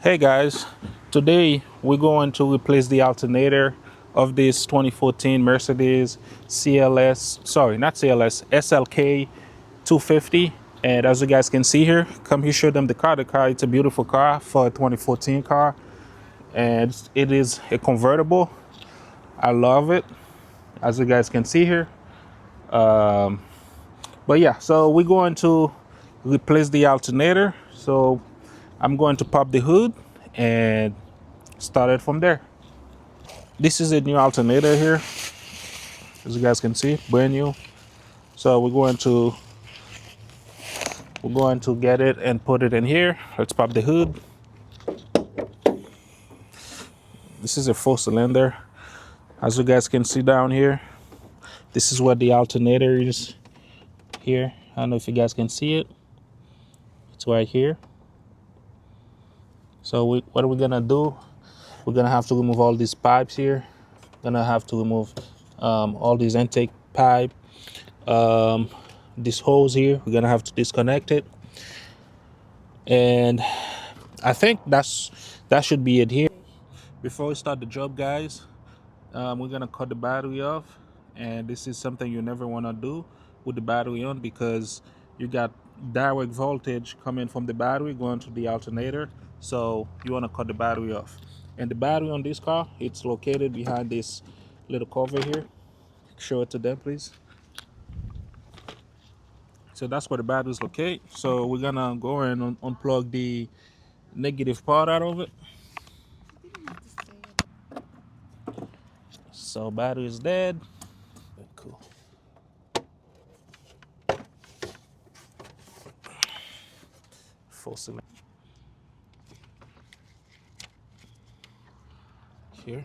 Hey guys, today we're going to replace the alternator of this 2014 Mercedes not CLS, SLK 250. And as you guys can see here, come here, show them the car. The car, it's a beautiful car for a 2014 car. And it is a convertible. I love it, as you guys can see here. But yeah, so we're going to replace the alternator. So I'm going to pop the hood and start it from there. This is a new alternator here, as you guys can see, brand new. So we're going to get it and put it in here. Let's pop the hood. This is a 4-cylinder, as you guys can see down here. This is where the alternator is here. I don't know if you guys can see it. It's right here. So what are we gonna do? We're gonna have to remove all these pipes here. Gonna have to remove all these intake pipe. This hose here, we're gonna have to disconnect it. And I think that should be it here. Before we start the job, guys, we're gonna cut the battery off. And this is something you never wanna do with the battery on, because you got direct voltage coming from the battery going to the alternator. So you wanna cut the battery off. And the battery on this car, it's located behind this little cover here. Show it to them, please. So that's where the battery is located. So we're gonna go and unplug the negative part out of it. So battery is dead. Cool. Full cylinder. Here.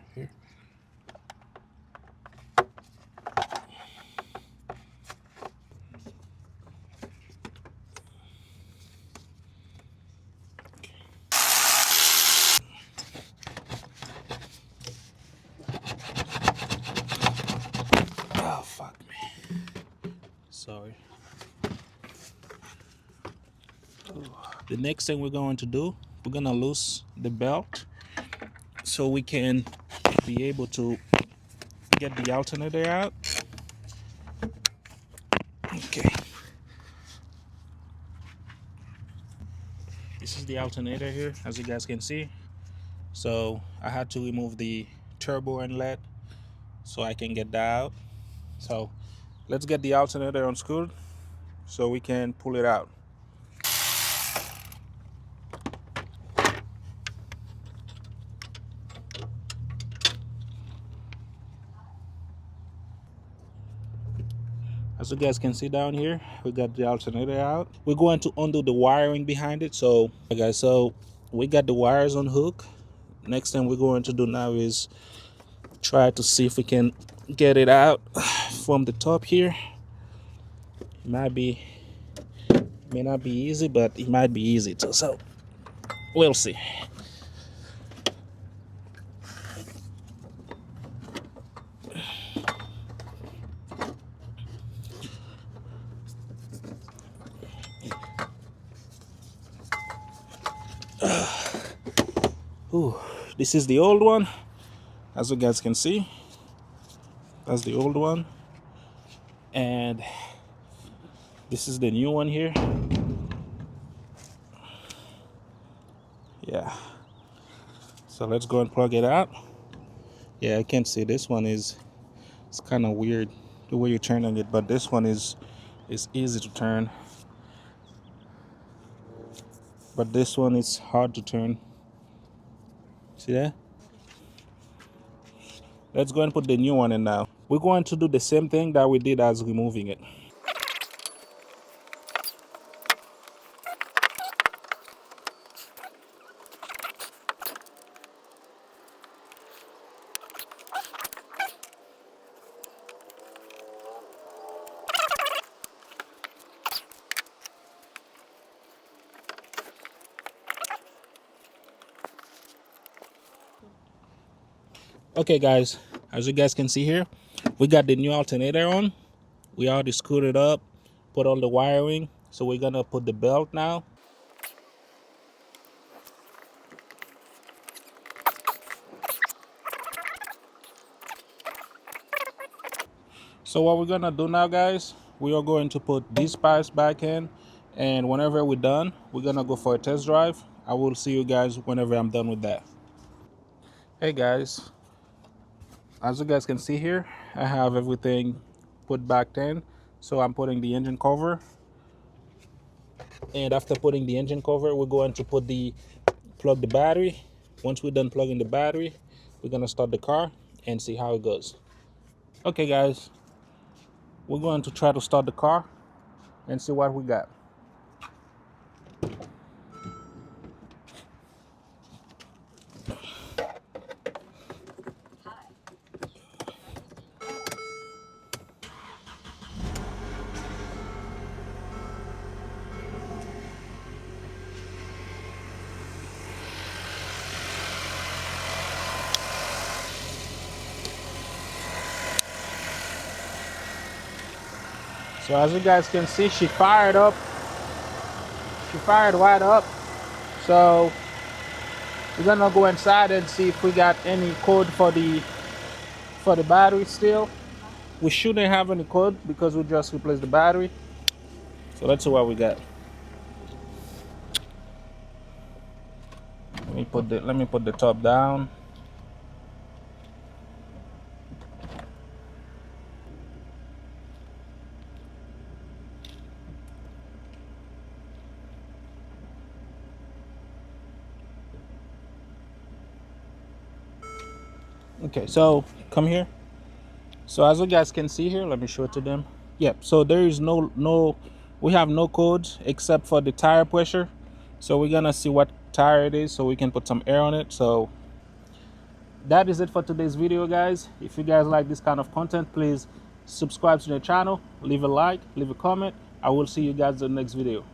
Oh, fuck me. Sorry. The next thing we're going to do, we're gonna loose the belt so we can be able to get the alternator out. Okay. This is the alternator here, as you guys can see. So I had to remove the turbo inlet so I can get that out. So let's get the alternator unscrewed so we can pull it out. As you guys can see down here, we got the alternator out. We're going to undo the wiring behind it. So guys, so we got the wires on hook. Next thing we're going to do now is try to see if we can get it out from the top here. It may not be easy, but it might be easy too. So we'll see. This is the old one, as you guys can see. That's the old one, and this is the new one here. Yeah, so let's go and plug it out. Yeah, I can't see, this one it's kind of weird the way you're turning it, but this one is easy to turn, but this one is hard to turn. See that? Let's go and put the new one in now. We're going to do the same thing that we did as removing it. Okay guys, as you guys can see here, we got the new alternator on. We already screwed it up, put all the wiring. So we're gonna put the belt now. So what we're gonna do now, guys, we are going to put these pipes back in, and whenever we're done, we're gonna go for a test drive. I will see you guys whenever I'm done with that. Hey guys, as you guys can see here, I have everything put back in. So I'm putting the engine cover, and after putting the engine cover, we're going to plug the battery. Once we're done plugging the battery, we're gonna start the car and see how it goes. Okay guys, we're going to try to start the car and see what we got. So as you guys can see, she fired up. She fired right up. So we're gonna go inside and see if we got any code for the battery still. We shouldn't have any code because we just replaced the battery. So let's see what we got. Let me put the top down. Okay, so come here. So as you guys can see here, let me show it to them. Yep, so there is we have no codes except for the tire pressure. So we're gonna see what tire it is so we can put some air on it. So that is it for today's video, guys. If you guys like this kind of content, please subscribe to the channel, leave a like, leave a comment. I will see you guys in the next video.